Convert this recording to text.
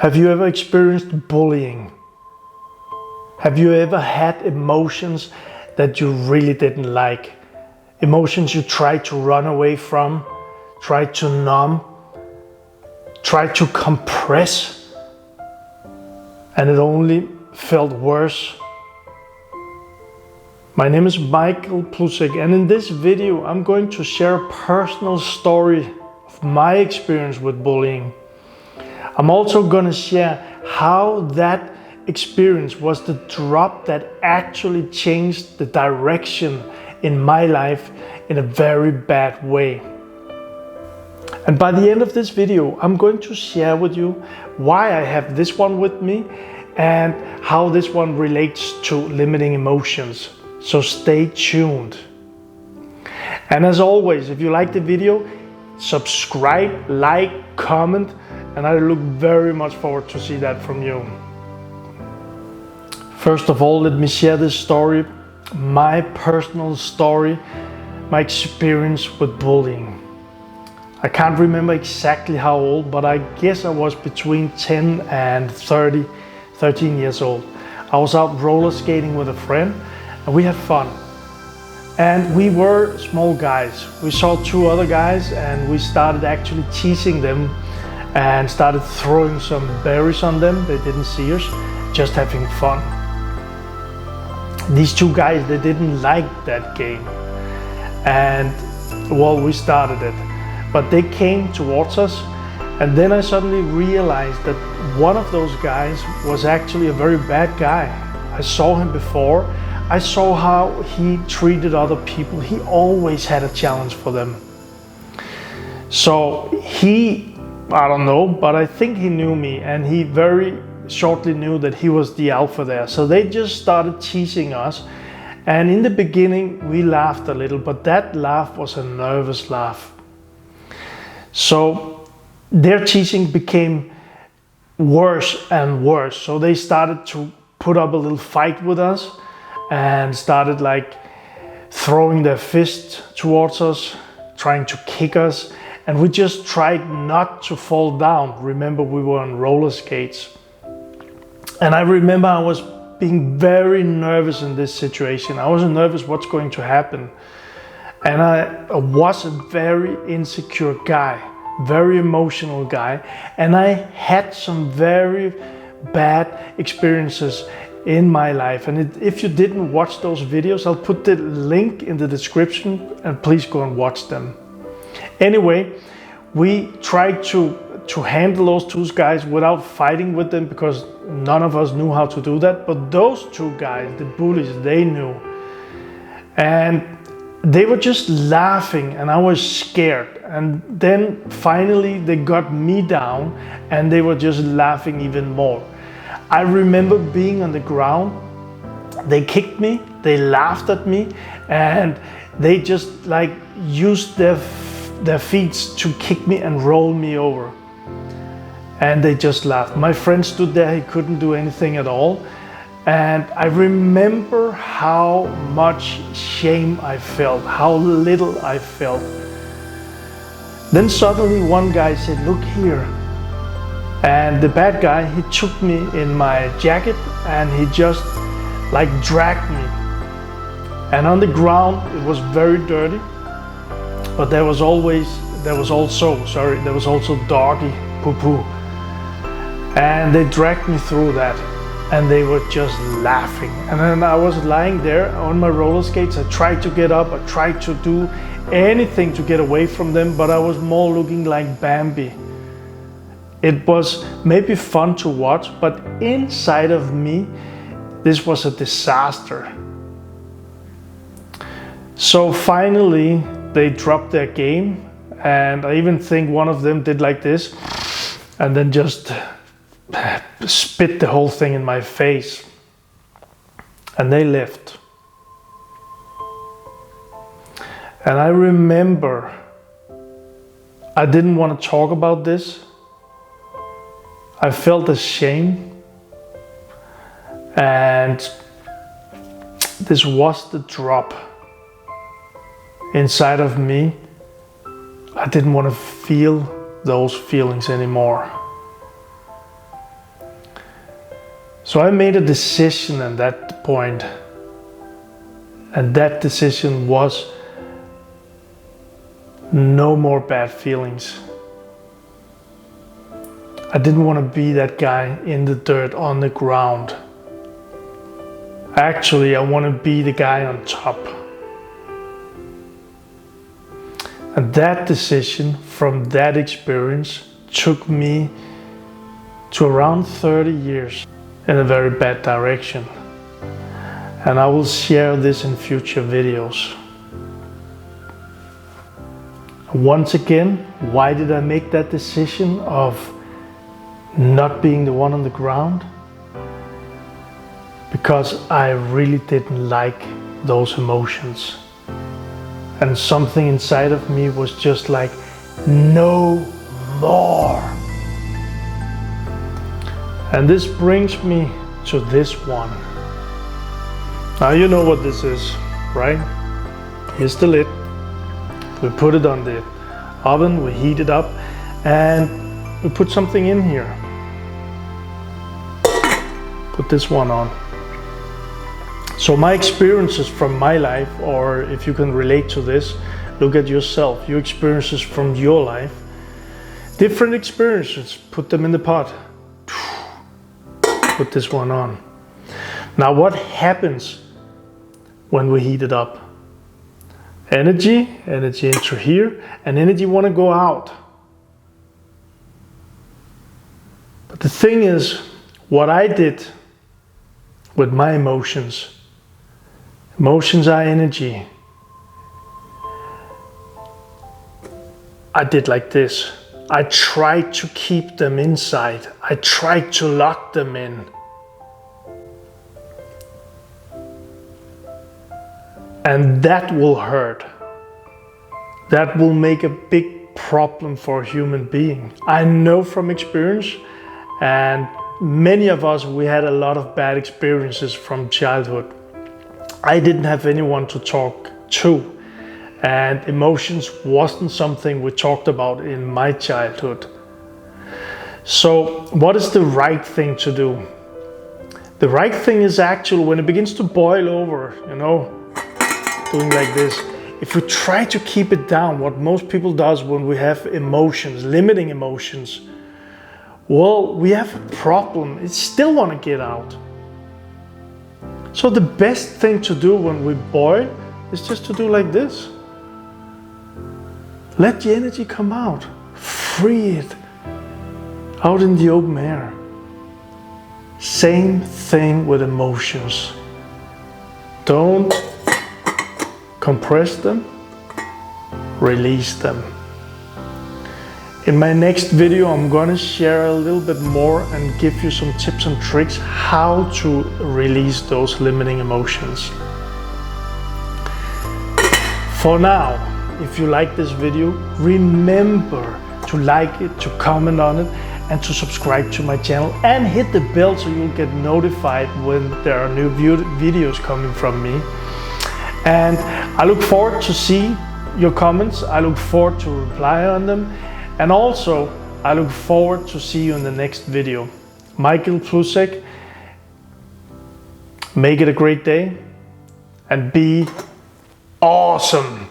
Have you ever experienced bullying? Have you ever had emotions that you really didn't like? Emotions you tried to run away from, tried to numb, tried to compress, and it only felt worse. My name is Michael Plusek, and in this video I'm going to share a personal story of my experience with bullying. I'm also going to share how that experience was the drop that actually changed the direction in my life in a very bad way. And by the end of this video, I'm going to share with you why I have this one with me and how this one relates to limiting emotions. So stay tuned. And as always, if you like the video, subscribe, like, comment, and I look very much forward to see that from you. First of all, let me share this story, my personal story, my experience with bullying. I can't remember exactly how old, but I guess I was between 10 and 13 years old. I was out roller skating with a friend and we had fun. And we were small guys. We saw two other guys and we started actually teasing them and started throwing some berries on them. They didn't see us, just having fun. These two guys, they didn't like that game. And well, we started it. But they came towards us, and then I suddenly realized that one of those guys was actually a very bad guy. I saw him before. I saw how he treated other people. He always had a challenge for them. So I don't know, but I think he knew me, and he very shortly knew that he was the alpha there. So they just started teasing us. And in the beginning, we laughed a little, but that laugh was a nervous laugh. So their teasing became worse and worse. So they started to put up a little fight with us and started like throwing their fist towards us, trying to kick us. And we just tried not to fall down. Remember, we were on roller skates. And I remember I was being very nervous in this situation. I was nervous what's going to happen. And I was a very insecure guy, very emotional guy. And I had some very bad experiences in my life. And if you didn't watch those videos, I'll put the link in the description and please go and watch them. Anyway, we tried to handle those two guys without fighting with them because none of us knew how to do that. But those two guys, the bullies, they knew. And they were just laughing and I was scared. And then finally they got me down and they were just laughing even more. I remember being on the ground. They kicked me, they laughed at me, and they just like used their feet to kick me and roll me over. And they just laughed. My friend stood there, he couldn't do anything at all. And I remember how much shame I felt, how little I felt. Then suddenly one guy said, "Look here." And the bad guy, he took me in my jacket and he just like dragged me. And on the ground, it was very dirty, but there was also doggy poo-poo. And they dragged me through that and they were just laughing. And then I was lying there on my roller skates. I tried to get up, I tried to do anything to get away from them, but I was more looking like Bambi. It was maybe fun to watch, but inside of me, this was a disaster. So finally, they dropped their game, and I even think one of them did like this, and then just spit the whole thing in my face. And they left. And I remember I didn't want to talk about this. I felt ashamed, and this was the drop inside of me. I didn't want to feel those feelings anymore. So I made a decision at that point, and that decision was no more bad feelings. I didn't want to be that guy in the dirt on the ground. Actually, I want to be the guy on top. And that decision from that experience took me to around 30 years in a very bad direction. And I will share this in future videos. Once again, why did I make that decision of not being the one on the ground? Because I really didn't like those emotions. And something inside of me was just like, no more. And this brings me to this one. Now you know what this is, right? Here's the lid. We put it on the oven, we heat it up, and we put something in here. Put this one on. So my experiences from my life, or if you can relate to this, look at yourself, your experiences from your life, different experiences, put them in the pot. Put this one on. Now what happens when we heat it up? Energy into here, and energy want to go out. But the thing is, what I did with my emotions are energy. I did like this. I tried to keep them inside. I tried to lock them in. And that will hurt. That will make a big problem for a human being. I know from experience, and many of us, we had a lot of bad experiences from childhood. I didn't have anyone to talk to, and emotions wasn't something we talked about in my childhood. So what is the right thing to do? The right thing is actually when it begins to boil over, doing like this. If we try to keep it down, what most people does when we have emotions, limiting emotions, well, we have a problem. It still want to get out. So the best thing to do when we boil is just to do like this. Let the energy come out. Free it out in the open air. Same thing with emotions. Don't compress them, release them. In my next video, I'm gonna share a little bit more and give you some tips and tricks how to release those limiting emotions. For now, if you like this video, remember to like it, to comment on it, and to subscribe to my channel, and hit the bell so you'll get notified when there are new videos coming from me. And I look forward to see your comments. I look forward to reply on them. And also, I look forward to see you in the next video. Michael Plusek, make it a great day and be awesome.